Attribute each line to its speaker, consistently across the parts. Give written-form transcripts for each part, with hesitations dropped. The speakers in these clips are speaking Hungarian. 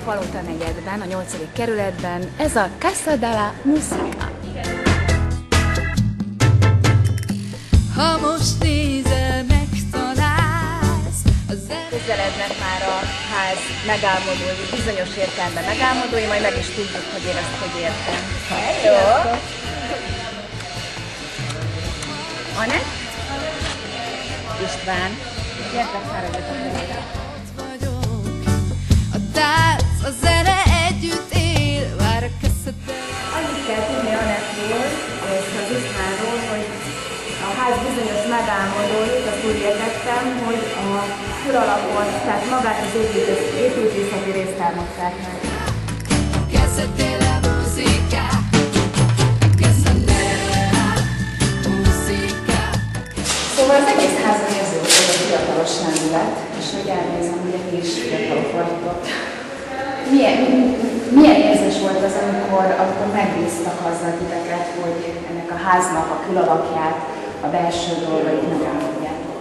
Speaker 1: Palota negyedben, a 8. kerületben. Ez a Casa della Musica.
Speaker 2: Ha most nézel, megtalálsz.
Speaker 1: Közelednek már a ház megálmodói, bizonyos értelemben megálmodói, majd meg is tudjuk, hogy én ezt hogy értem. Jó. Anett? István. Gyertek, fáradjatok velére.
Speaker 2: A tánc, a zene együtt él, vár a keszeddel.
Speaker 1: Annyit kell tudni Anettról és az Istvánról, hogy a ház bizonyos megálmodóit, azt úgy értettem, hogy a főalapot, tehát magát az építészeti részt álmodták meg.
Speaker 2: Casa della Musica, Casa della Musica.
Speaker 1: Szóval az egész házon érződik ez a fiatalos lendület, és hogy elnézem, hogy ti is fiatalok vagytok. Milyen érzés volt az, amikor megbíztak azzal titeket, hogy ennek a háznak a külalakját, a belső dolgait megálmodjátok?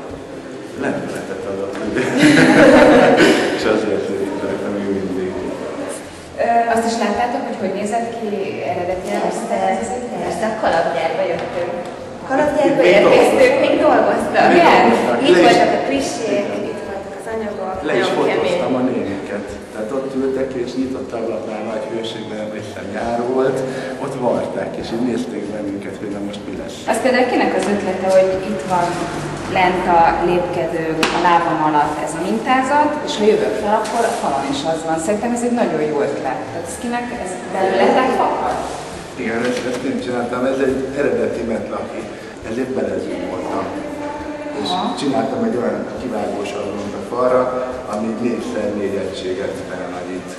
Speaker 3: Lendületet adott, ugye? És azért szerintem még mindig.
Speaker 1: Azt is láttátok, hogy nézett ki eredetileg?
Speaker 4: Persze, a kalapgyárba jöttünk. A kalapgyárba érkeztünk, még dolgoztak.
Speaker 1: Igen?
Speaker 4: Itt voltak a püssék, itt voltak az anyagok.
Speaker 3: Le is fotóztam a néniket. Tehát ott ültek és nyitott ablaknál nagy hőségben, emlékszem nyár volt, ott varták és így nézték bennünket, hogy na most mi lesz.
Speaker 1: Az például kinek az ötlete, hogy itt van lent a lépkedő, a lábam alatt ez a mintázat, és ha jövök fel, akkor a falon is az van. Szerintem ez egy nagyon jó ötlet. Tehát ez kinek, ez belőletek fakad?
Speaker 3: Igen, ezt én csináltam, ez egy eredeti metlaki, ezért belezúmoltam. És csináltam egy olyan kivágós alulont a falra, ami 4x4 egységet felnagyít.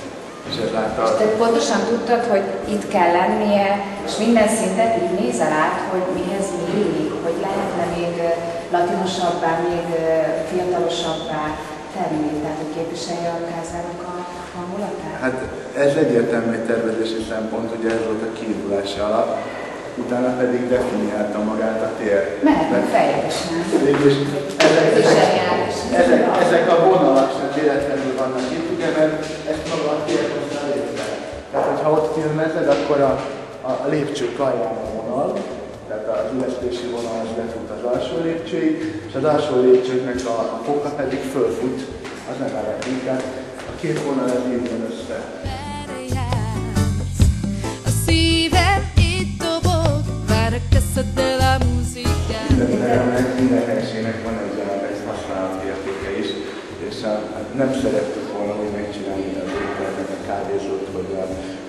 Speaker 3: És ez látta...
Speaker 1: És te pontosan tudtad, hogy itt kell lennie, és minden szintet így nézel át, hogy mihez mi illik, hogy lehetne még latinosabbá, még fiatalosabbá tenni, tehát hogy képviselje a kázának a hangulatát?
Speaker 3: Hát ez egyértelmű egy tervezési szempont, ugye ez volt a kiindulási alap, utána pedig definiálta magát a tér.
Speaker 1: Mehetünk feljegyesen.
Speaker 3: Végülis ezek a vonalak sem véletlenül vannak itt, ugye, mert ezt maga a tér hozta létre. Tehát, hogyha ott filmezed, akkor a lépcsők alján a vonal, tehát az ülesztési vonal az befut az alsó lépcsőig, és az alsó lépcsőknek a foka pedig fölfut az emeleten. Tehát a két vonal ez így jön össze.
Speaker 2: A szívem itt dobog, vár a Casa della Musica.
Speaker 3: Minden teremnek, minden helységnek van egy jelenleg használati értéke is, és nem szerettük volna úgy megcsinálni az épületnek a kávézót, hogy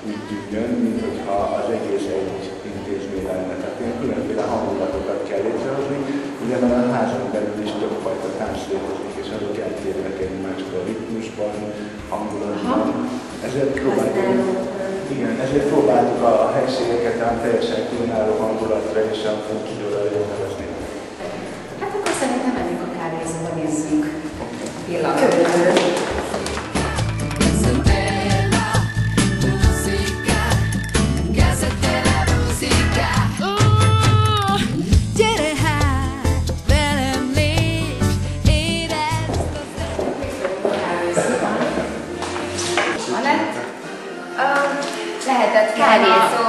Speaker 3: úgy tűnjön, mint hogyha az egész egy intézmény lenne. Tehát ilyen különféle hangulatokat kell létrehozni, ugyanen a házon belül is többfajta tánc létezik, és azok eltérnek egymástól ritmusban, hangulatban. Ezért próbáltuk a helységeket a teljesen különálló hangulatra és a funkcióra létrehozni.
Speaker 1: Hát akkor szerintem menjünk a kávézóba, nézzünk pillanatot.
Speaker 4: Lehetett kávézó.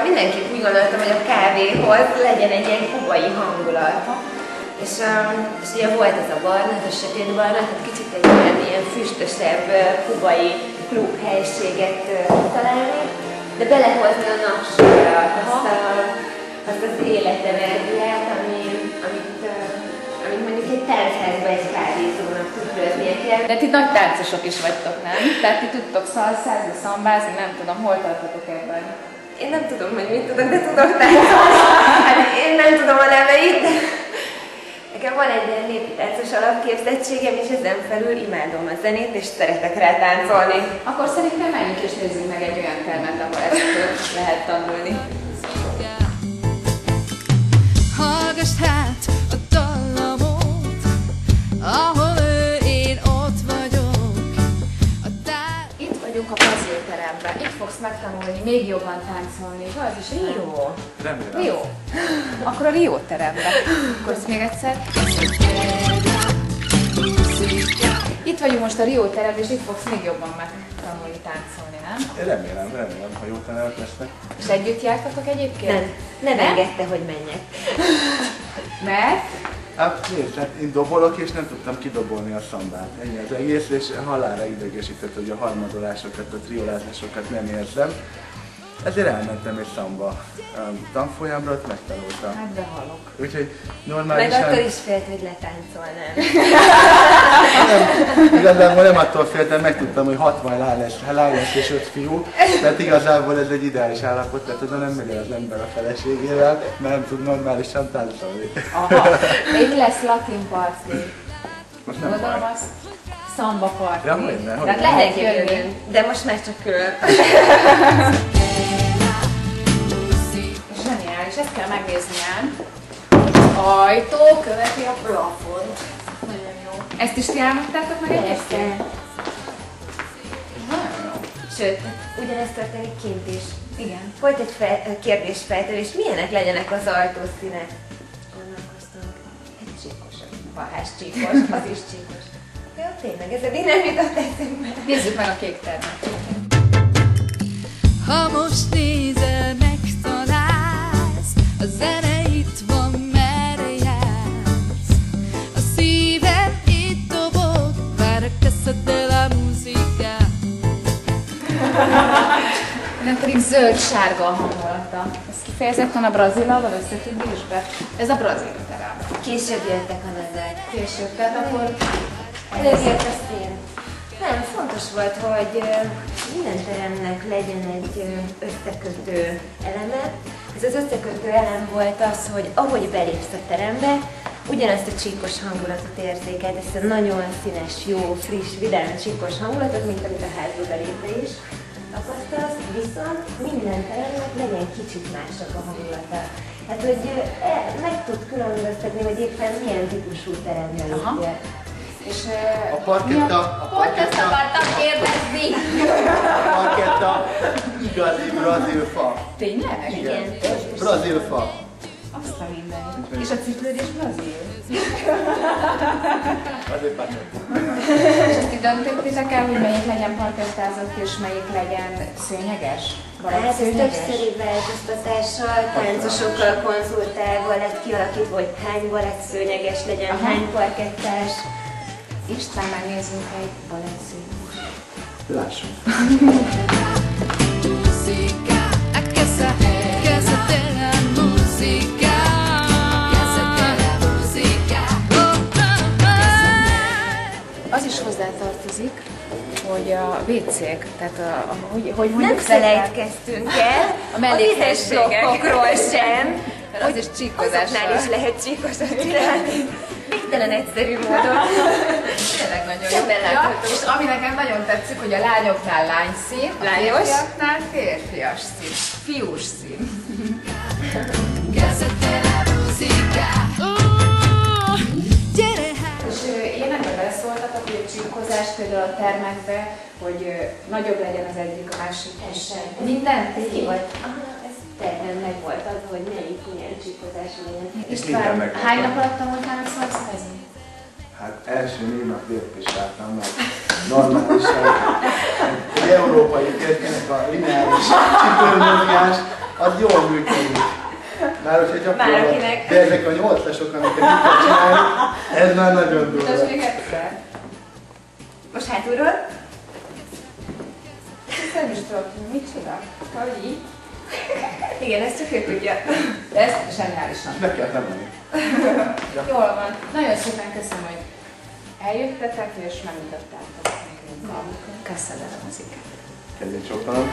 Speaker 4: Mindenképp úgy gondoltam, hogy a kávéhoz legyen egy ilyen kubai hangulat. És ugye volt ez a barna, ez a sötét barna, tehát kicsit egy ilyen füstösebb kubai klub helységet találni, de belehozni a napsugarat, azt az életenergiát, amit mondjuk egy táncházban egy kávézónak tükröznie kell.
Speaker 1: De ti nagy táncosok is vagytok, nem? Tehát ti tudtok szalszázni, szambázni, nem tudom, hol tartotok ebben?
Speaker 4: Én nem tudom, hogy mit tudok, de tudok táncolni. Hát én nem tudom a neveit, de nekem van egy ilyen népi táncos alapképzettségem, és ezen felül imádom a zenét, és szeretek rá táncolni.
Speaker 1: Akkor szerintem menjünk és nézzük meg egy olyan termet, ahol ezt lehet tanulni.
Speaker 2: Hallgass hát a dallamot, ahol én ott vagyok.
Speaker 1: Itt vagyunk a puzzle teremben. Itt fogsz megtanulni még jobban táncolni. Az is Rio.
Speaker 3: Remélem.
Speaker 1: Rio. Akkor a Rio teremben. Akkor ezt még egyszer. Itt vagyunk most a Rio terem, és itt fogsz még jobban megtanulni táncolni, nem?
Speaker 3: Remélem, ha jó tanárok lesznek.
Speaker 1: És együtt jártatok egyébként?
Speaker 4: Nem engedte, hogy menjek.
Speaker 1: Mert?
Speaker 3: Hát nézd, hát én dobolok és nem tudtam kidobolni a szambát. Ennyi az egész, és halálra idegesített, hogy a harmadolásokat, a triolázásokat nem érzem. Ezért elmentem egy szamba tanfolyamra, ott megtanultam.
Speaker 1: Hát behalok.
Speaker 3: Úgyhogy
Speaker 4: Meg
Speaker 3: normálisan...
Speaker 4: akkor is félt, hogy letáncolnám.
Speaker 3: Igazából nem attól féltem, megtudtam, hogy 60 lány lesz és 5 fiú. Tehát igazából ez egy ideális állapot, tehát oda nem megy az ember a feleségével, mert nem tud normálisan táncolni.
Speaker 1: Aha, itt lesz latin party.
Speaker 3: Most nem
Speaker 1: Gondolom
Speaker 3: baj.
Speaker 1: azt szamba party.
Speaker 3: Ja, hogyne, hogyne.
Speaker 1: Tehát lehet jönni.
Speaker 4: De most már csak külön.
Speaker 1: Zseniális, ezt kell megnézniem. Ajtó követi a plafont. Nagyon jó. Ezt is ti álmodtátok meg egyébként? Nagyon jó.
Speaker 4: Sőt, ugyanezt történik kint is.
Speaker 1: Igen.
Speaker 4: Volt egy kérdésfeltevés, milyenek legyenek az ajtószínek? Gondolkoztunk. Egy csíkos, bahás csíkos, az is csíkos. Jó, tényleg, ez eddig nem jutott eszembe.
Speaker 1: Nézzük meg a kék termet.
Speaker 2: Ha most nézel, megtalálsz, a zene itt van, merre jársz. A szívem itt dobog, para casa de la música.
Speaker 1: Nem pedig zöld-sárga a hangulata. Ez kifejezetten a Brazillal összefüggésbe. Ez a brazil terem.
Speaker 4: Később jöttek a nevek.
Speaker 1: Később, tehát akkor
Speaker 4: Ezért ezt én. Nem, fontos volt, hogy minden teremnek legyen egy összekötő eleme. Ez az összekötő elem volt az, hogy ahogy belépsz a terembe, ugyanazt a csíkos hangulatot érzékeld, ezt a nagyon színes, jó, friss, vidám csíkos hangulatot, mint amit a házba belépve is tapasztalsz, viszont minden teremnek legyen kicsit másabb a hangulata. Hát, hogy meg tud különböztetni, hogy éppen milyen típusú teremben léptél.
Speaker 1: És
Speaker 3: A parketta,
Speaker 1: pont ezt akartam kérdezni.
Speaker 3: a parketta igazi brazil fa.
Speaker 1: Tényleg?
Speaker 3: Igen, brazil fa.
Speaker 1: Azt a mindenit. És a cipőd is brazil?
Speaker 3: Azért pacsak.
Speaker 1: És ezt így döntöttétek el, hogy melyik legyen parkettázott és melyik legyen szőnyeges?
Speaker 4: Hát ez többszöri változtatással, táncosokkal konzultálva lett kialakítva, hogy hány balett szőnyeges legyen, hány parkettás.
Speaker 1: István, megnézzünk egy balettszőnyegos.
Speaker 3: Lássuk.
Speaker 2: Música, a casa de la música. Casa de la música.
Speaker 1: Az is hozzátartozik, hogy a WC-k, tehát hogy
Speaker 4: Nem felejtkeztünk el
Speaker 1: A
Speaker 4: a vizes blokkokról sem.
Speaker 1: az is csíkozással.
Speaker 4: Azoknál is lehet csíkosat csinálni. Végtelen egyszerű módon.
Speaker 1: Tényleg nagyon
Speaker 4: Szemben
Speaker 1: jó. Ja,
Speaker 4: látható.
Speaker 1: és ami nekem nagyon tetszik, hogy a lányoknál lányszín, a
Speaker 4: Lányos.
Speaker 1: férfiaknál férfias szín, fiús szín.
Speaker 2: Casa de la música. Gyere hát!
Speaker 1: És ilyenekbe beleszóltatok, hogy a csíkozás például a termekbe, hogy nagyobb legyen az egyik, a másik. Minden
Speaker 4: Ki volt? Ez terven meg volt az, hogy melyik milyen csíkozás legyen.
Speaker 1: István,
Speaker 3: megvan.
Speaker 1: hány nap alatt tanultál szalszázni?
Speaker 3: Hát első 4 nap lépésváltam meg. Normálisan. Egy európai férfinek a lineáris cipőmozgás, az jól működik. Már hogyha gyakorlatilag,
Speaker 4: akinek.
Speaker 3: de ezek a 8-asok, amiket mit kell csinálni, ez már nagyon durva.
Speaker 1: Most még egyszer.
Speaker 4: Most hátulról?
Speaker 1: Nem is tudok, mit csinál? Hogy így?
Speaker 4: Igen, ezt csak ő tudja.
Speaker 1: De ez zseniálisan.
Speaker 3: Meg kell tanulni.
Speaker 1: Jól van. Nagyon szépen köszönöm, hogy eljöttetek és megmutattátok nekünk a Casa de la Música.
Speaker 3: Kezdjük csókolom.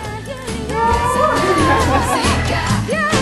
Speaker 2: Música.